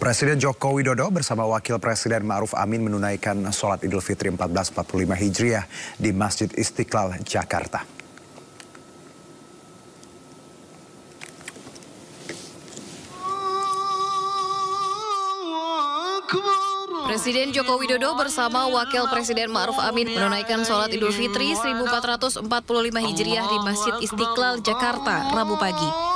Presiden Joko Widodo bersama Wakil Presiden Ma'ruf Amin menunaikan sholat Idul Fitri 1445 Hijriah di Masjid Istiqlal, Jakarta. Presiden Joko Widodo bersama Wakil Presiden Ma'ruf Amin menunaikan sholat Idul Fitri 1445 Hijriah di Masjid Istiqlal, Jakarta, Rabu pagi.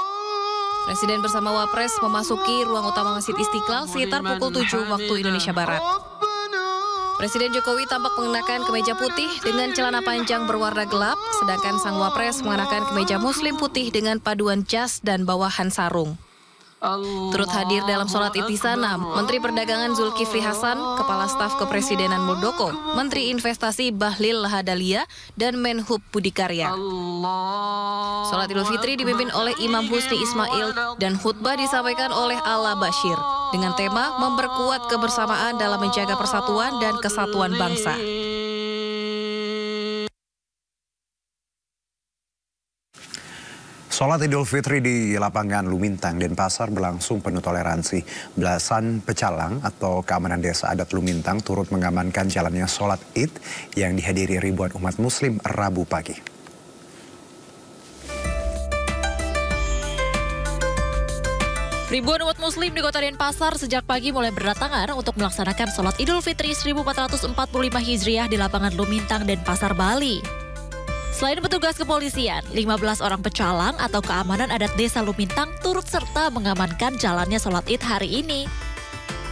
Presiden bersama Wapres memasuki ruang utama Masjid Istiqlal sekitar pukul 7 waktu Indonesia Barat. Presiden Jokowi tampak mengenakan kemeja putih dengan celana panjang berwarna gelap, sedangkan sang Wapres mengenakan kemeja muslim putih dengan paduan jas dan bawahan sarung. Turut hadir dalam sholat id di sana Menteri Perdagangan Zulkifli Hasan, Kepala Staf Kepresidenan Muldoko, Menteri Investasi Bahlil Lahadalia, dan Menhub Budi Karya. Sholat Idul Fitri dipimpin oleh Imam Husni Ismail dan khutbah disampaikan oleh Ala Bashir dengan tema memperkuat kebersamaan dalam menjaga persatuan dan kesatuan bangsa. Sholat Idul Fitri di lapangan Lumintang, Denpasar berlangsung penuh toleransi. Belasan pecalang atau keamanan desa adat Lumintang turut mengamankan jalannya sholat id yang dihadiri ribuan umat muslim Rabu pagi. Ribuan umat muslim di kota Denpasar sejak pagi mulai berdatangan untuk melaksanakan sholat Idul Fitri 1445 Hijriah di lapangan Lumintang, Denpasar, Bali. Selain petugas kepolisian, 15 orang pecalang atau keamanan adat desa Lumintang turut serta mengamankan jalannya sholat id hari ini.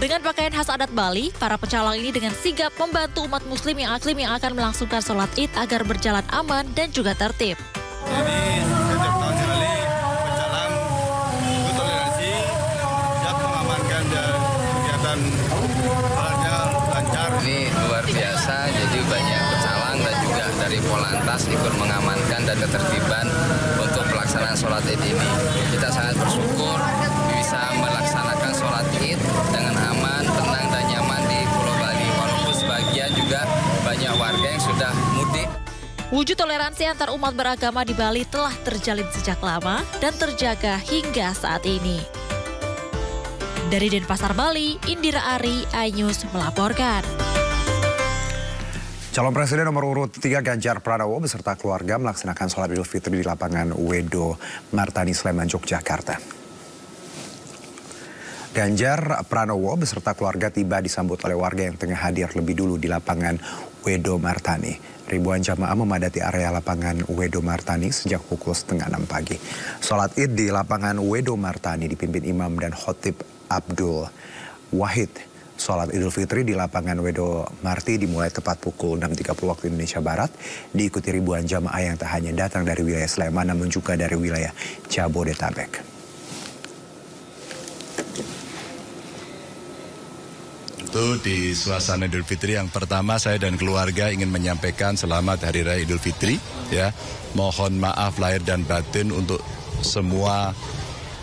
Dengan pakaian khas adat Bali, para pecalang ini dengan sigap membantu umat muslim yang akan melangsungkan sholat id agar berjalan aman dan juga tertib. Jadi setiap tahun sekali pecalang itu toleransi, siap mengamankan kegiatan sholatnya lancar. Ini luar biasa, jadi banyak pecalang dan juga dari Polantas ikut mengamankan dan ketertiban untuk pelaksanaan sholat id ini. Kita sangat bersyukur bisa melaksanakan sholat id dengan aman, tenang, dan nyaman di Pulau Bali. Walaupun sebagian juga banyak warga yang sudah mudik. Wujud toleransi antar umat beragama di Bali telah terjalin sejak lama dan terjaga hingga saat ini. Dari Denpasar, Bali, Indira Ari, iNews melaporkan. Calon Presiden nomor urut 3 Ganjar Pranowo beserta keluarga melaksanakan sholat Idul Fitri di lapangan Wedo Martani, Sleman, Yogyakarta. Ganjar Pranowo beserta keluarga tiba disambut oleh warga yang tengah hadir lebih dulu di lapangan Wedo Martani. Ribuan jamaah memadati area lapangan Wedo Martani sejak pukul setengah 6 pagi. Sholat id di lapangan Wedo Martani dipimpin imam dan khotib Abdul Wahid. Sholat Idul Fitri di lapangan Wedo Marti dimulai tepat pukul 6.30 waktu Indonesia Barat, diikuti ribuan jamaah yang tak hanya datang dari wilayah Sleman namun juga dari wilayah Jabodetabek. Itu di suasana Idul Fitri yang pertama saya dan keluarga ingin menyampaikan selamat Hari Raya Idul Fitri, ya. Mohon maaf lahir dan batin untuk semua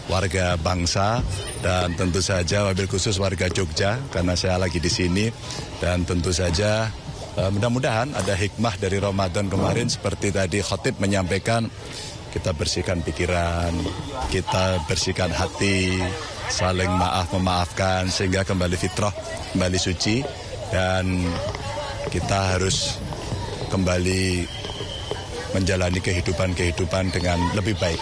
warga bangsa dan tentu saja wabil khusus warga Jogja karena saya lagi di sini, dan tentu saja mudah-mudahan ada hikmah dari Ramadan kemarin seperti tadi khotib menyampaikan, kita bersihkan pikiran, kita bersihkan hati, saling memaafkan sehingga kembali fitrah, kembali suci, dan kita harus kembali menjalani kehidupan dengan lebih baik.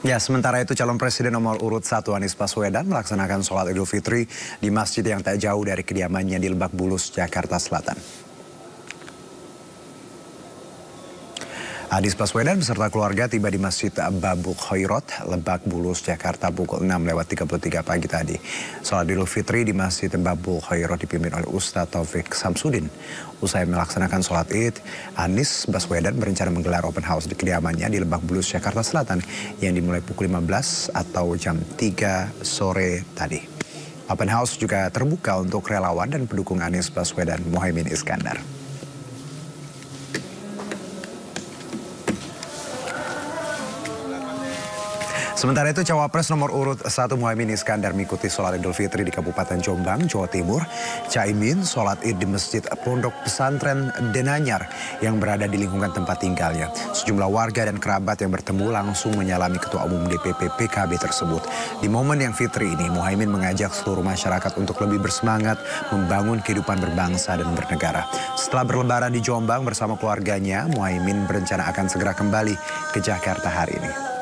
Ya, sementara itu calon presiden nomor urut 1 Anies Baswedan melaksanakan sholat Idul Fitri di masjid yang tak jauh dari kediamannya di Lebak Bulus, Jakarta Selatan. Anies Baswedan beserta keluarga tiba di Masjid Babul Khairat, Lebak Bulus, Jakarta pukul 6:33 pagi tadi. Sholat Idul Fitri di Masjid Babul Khairat dipimpin oleh Ustadz Taufik Samsudin. Usai melaksanakan sholat id, Anies Baswedan berencana menggelar open house di kediamannya di Lebak Bulus, Jakarta Selatan yang dimulai pukul 15 atau jam 3 sore tadi. Open house juga terbuka untuk relawan dan pendukung Anies Baswedan, Muhaimin Iskandar. Sementara itu, Cawapres nomor urut 1 Muhaimin Iskandar mengikuti sholat Idul Fitri di Kabupaten Jombang, Jawa Timur. Caimin sholat Id di Masjid Pondok Pesantren Denanyar yang berada di lingkungan tempat tinggalnya. Sejumlah warga dan kerabat yang bertemu langsung menyalami Ketua Umum DPP PKB tersebut. Di momen yang fitri ini, Muhaimin mengajak seluruh masyarakat untuk lebih bersemangat membangun kehidupan berbangsa dan bernegara. Setelah berlebaran di Jombang bersama keluarganya, Muhaimin berencana akan segera kembali ke Jakarta hari ini.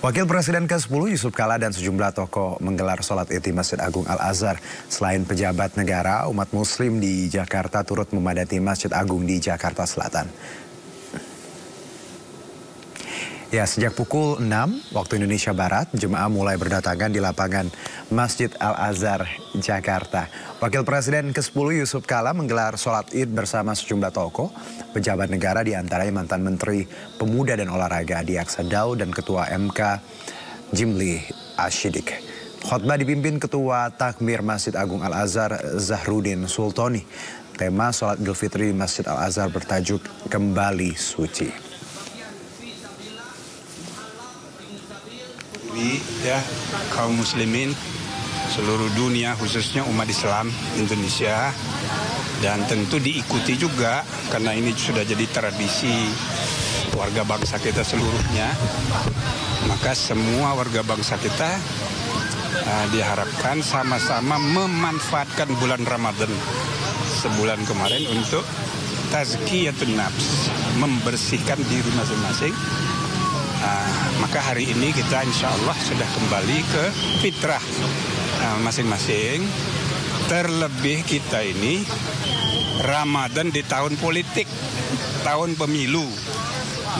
Wakil Presiden ke-10 Yusuf Kala dan sejumlah tokoh menggelar sholat Id di Masjid Agung Al-Azhar. Selain pejabat negara, umat muslim di Jakarta turut memadati Masjid Agung di Jakarta Selatan. Ya, sejak pukul 6 waktu Indonesia Barat, jemaah mulai berdatangan di lapangan Masjid Al-Azhar, Jakarta. Wakil Presiden ke-10 Yusuf Kala menggelar sholat Id bersama sejumlah tokoh, pejabat negara diantaranya mantan Menteri Pemuda dan Olahraga Adi Aksadau dan Ketua MK Jimli Ashidik. Khotbah dipimpin Ketua Takmir Masjid Agung Al-Azhar Zahrudin Sultoni. Tema sholat Idul Fitri di Masjid Al-Azhar bertajuk Kembali Suci. Ya, kaum muslimin seluruh dunia, khususnya umat Islam Indonesia, dan tentu diikuti juga karena ini sudah jadi tradisi warga bangsa kita seluruhnya. Maka semua warga bangsa kita diharapkan sama-sama memanfaatkan bulan Ramadan sebulan kemarin untuk tazkiyatun nafs, membersihkan diri masing-masing. Maka hari ini kita insya Allah sudah kembali ke fitrah masing-masing. Terlebih kita ini Ramadan di tahun politik, tahun pemilu.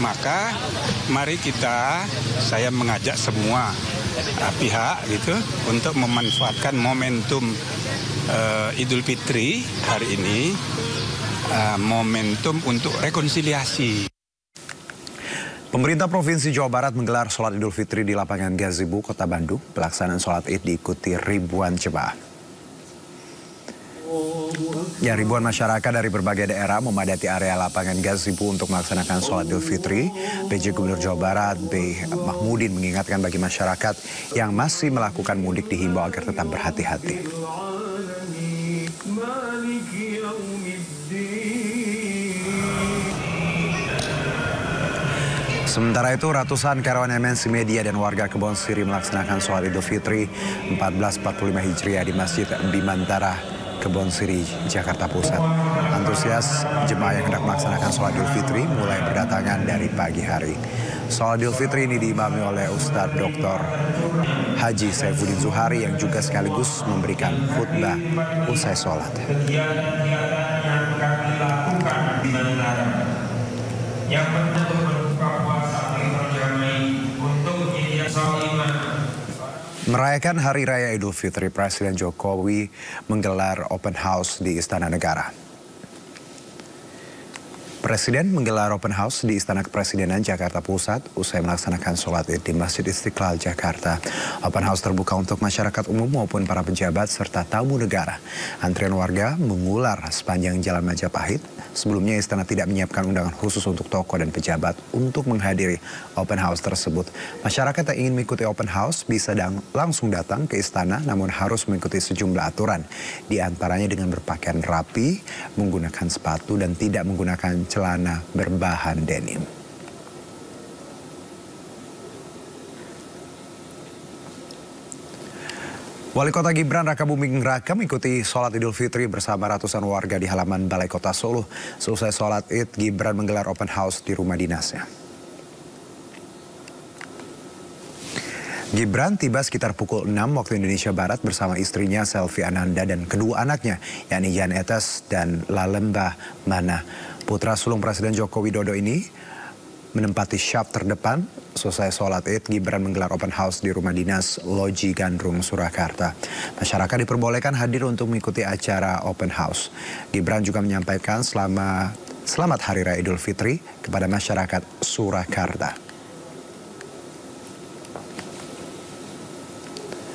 Maka mari saya mengajak semua pihak gitu untuk memanfaatkan momentum Idul Fitri hari ini, momentum untuk rekonsiliasi. Pemerintah Provinsi Jawa Barat menggelar sholat Idul Fitri di lapangan Gazebo, Kota Bandung. Pelaksanaan sholat Id diikuti ribuan jemaah. Ya, ribuan masyarakat dari berbagai daerah memadati area lapangan Gazebo untuk melaksanakan sholat Idul Fitri. PJ Gubernur Jawa Barat B. Mahmudin mengingatkan bagi masyarakat yang masih melakukan mudik dihimbau agar tetap berhati-hati. Sementara itu, ratusan karyawan MNC Media dan warga Kebon Siri melaksanakan sholat Idul Fitri 1445 Hijriah di Masjid Bimantara, Kebon Siri, Jakarta Pusat. Antusias jemaah yang hendak melaksanakan sholat Idul Fitri mulai berdatangan dari pagi hari. Sholat Idul Fitri ini diimami oleh Ustadz Dr. Haji Saifuddin Zuhari yang juga sekaligus memberikan khutbah usai sholat. Merayakan Hari Raya Idul Fitri, Presiden Jokowi menggelar open house di Istana Negara. Presiden menggelar open house di Istana Kepresidenan Jakarta Pusat usai melaksanakan sholat Id di Masjid Istiqlal, Jakarta. Open house terbuka untuk masyarakat umum maupun para pejabat serta tamu negara. Antrian warga mengular sepanjang Jalan Majapahit. Sebelumnya Istana tidak menyiapkan undangan khusus untuk tokoh dan pejabat untuk menghadiri open house tersebut. Masyarakat yang ingin mengikuti open house bisa langsung datang ke Istana, namun harus mengikuti sejumlah aturan. Di antaranya dengan berpakaian rapi, menggunakan sepatu dan tidak menggunakan celana berbahan denim. Wali Kota Gibran Rakabuming Raka mengikuti sholat Idul Fitri bersama ratusan warga di halaman Balai Kota Solo. Selesai sholat Id, Gibran menggelar open house di rumah dinasnya. Gibran tiba sekitar pukul 6 waktu Indonesia Barat bersama istrinya Selvi Ananda dan kedua anaknya, yakni Jan Etes dan Lalembah Mana. Putra sulung Presiden Joko Widodo ini menempati syaf terdepan. Selesai sholat Id, Gibran menggelar open house di rumah dinas Loji Gandrung, Surakarta. Masyarakat diperbolehkan hadir untuk mengikuti acara open house. Gibran juga menyampaikan selamat Hari Raya Idul Fitri kepada masyarakat Surakarta.